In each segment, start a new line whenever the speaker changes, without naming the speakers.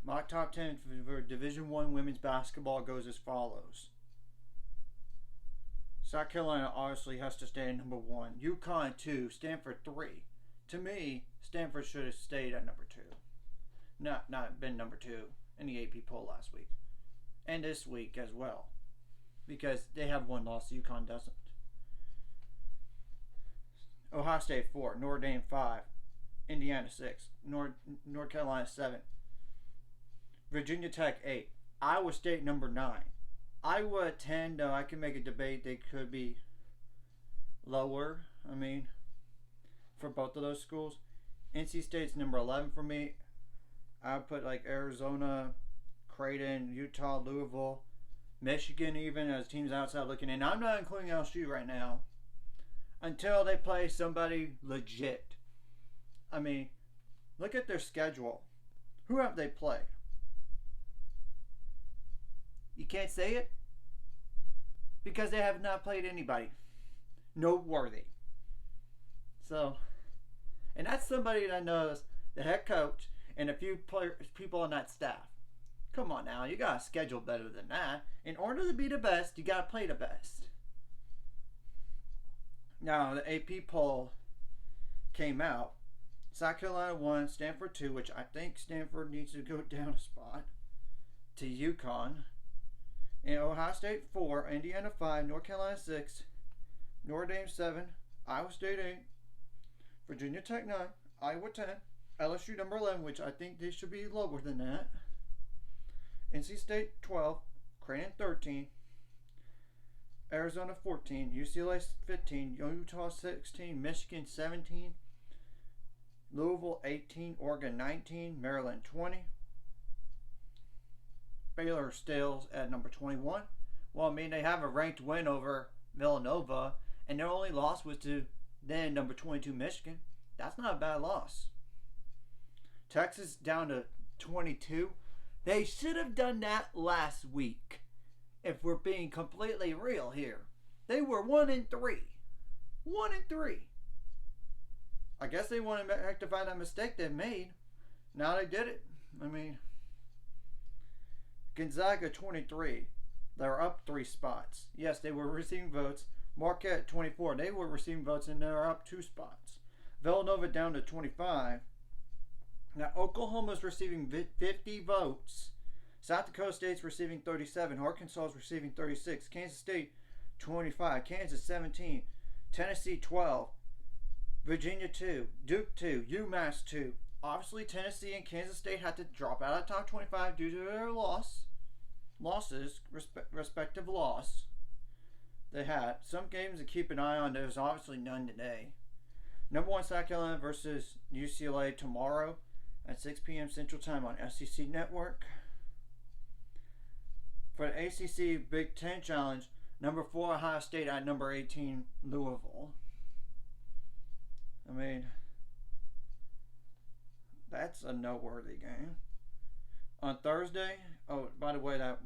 My top 10 for Division I women's basketball goes as follows. South Carolina obviously has to stay at number 1. UConn 2. Stanford 3. To me, Stanford should have stayed at number 2. Not been number 2 in the AP poll last week. And this week as well. Because they have one loss, UConn doesn't. Ohio State 4. Notre Dame 5. Indiana 6. North Carolina 7. Virginia Tech 8. Iowa State number 9. Iowa 10, though I can make a debate they could be lower. I mean, for both of those schools. NC State's number 11 for me. I would put like Arizona, Creighton, Utah, Louisville, Michigan even as teams outside looking in. I'm not including LSU right now until they play somebody legit. I mean, look at their schedule. Who have they played? You can't say it? Because they have not played anybody noteworthy. So, and that's somebody that knows the head coach and a few people on that staff. Come on now, you got to schedule better than that. In order to be the best, you got to play the best. Now, the AP poll came out. South Carolina 1, Stanford 2, which I think Stanford needs to go down a spot, to UConn. And Ohio State 4, Indiana 5, North Carolina 6, Notre Dame 7, Iowa State 8, Virginia Tech 9, Iowa 10, LSU number 11, which I think they should be lower than that, NC State 12, Creighton 13, Arizona 14, UCLA 15, Utah 16, Michigan 17, Louisville 18, Oregon 19, Maryland 20, Baylor still at number 21. Well, I mean, they have a ranked win over Villanova, and their only loss was to then number 22 Michigan. That's not a bad loss. Texas down to 22. They should have done that last week, if we're being completely real here. They were 1-3. 1-3. I guess they want to rectify that mistake they made. Now they did it. I mean, Gonzaga 23. They're up 3 spots. Yes, they were receiving votes. Marquette 24. They were receiving votes and they're up 2 spots. Villanova down to 25. Now Oklahoma's receiving 50 votes. South Dakota State's receiving 37. Arkansas is receiving 36. Kansas State 25. Kansas 17. Tennessee 12. Virginia 2. Duke 2. UMass 2. Obviously, Tennessee and Kansas State had to drop out of top 25 due to their respective loss. They had some games to keep an eye on. There's obviously none today. Number 1 South Carolina versus UCLA tomorrow at 6 p.m. Central Time on SEC Network. For the ACC Big Ten Challenge, number 4 Ohio State at number 18 Louisville. I mean, that's a noteworthy game. On Thursday, oh, by the way, that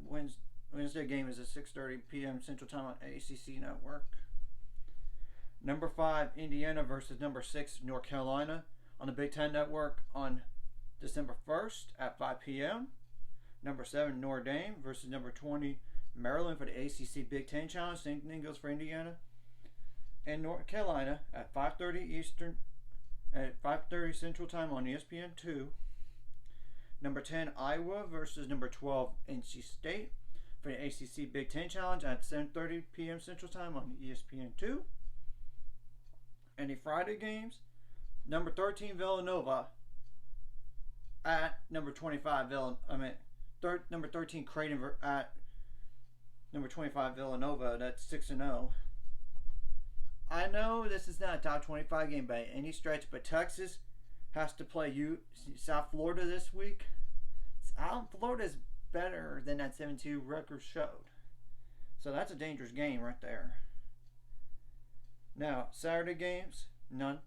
Wednesday game is at 6:30 p.m. Central Time on ACC Network. Number 5, Indiana versus number 6, North Carolina on the Big Ten Network on December 1st at 5 p.m. Number 7, Notre Dame versus number 20, Maryland for the ACC Big Ten Challenge. Same thing goes for Indiana and North Carolina at 5:30 Eastern, at 5:30 Central Time on ESPN2. Number 10, Iowa versus number 12, NC State for the ACC Big Ten Challenge at 7:30 p.m. Central Time on ESPN2. Any Friday games? Number 13, Villanova at number 25, number 13, Creighton at number 25, Villanova. That's 6-0. I know this is not a top 25 game by any stretch, but Texas has to play South Florida this week. South Florida is better than that 7-2 record showed. So that's a dangerous game right there. Now, Saturday games, none.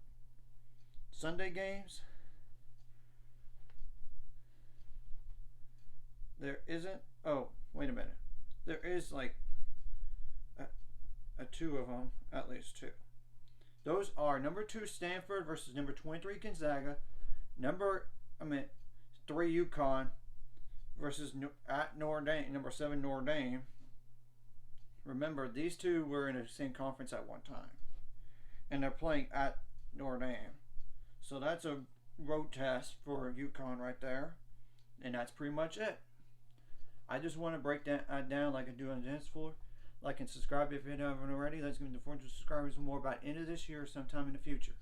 Sunday games, there isn't. Oh, wait a minute. There is like a 2 of them, at least 2. Those are number 2 Stanford versus number 23 Gonzaga, 3 UConn, versus at Notre Dame, number 7 Notre Dame. Remember, these two were in the same conference at one time, and they're playing at Notre Dame. So that's a road test for UConn right there, and that's pretty much it. I just want to break that down like I do on the dance floor. Like and subscribe if you haven't already. Let's get to 400 subscribers more by end of this year or sometime in the future.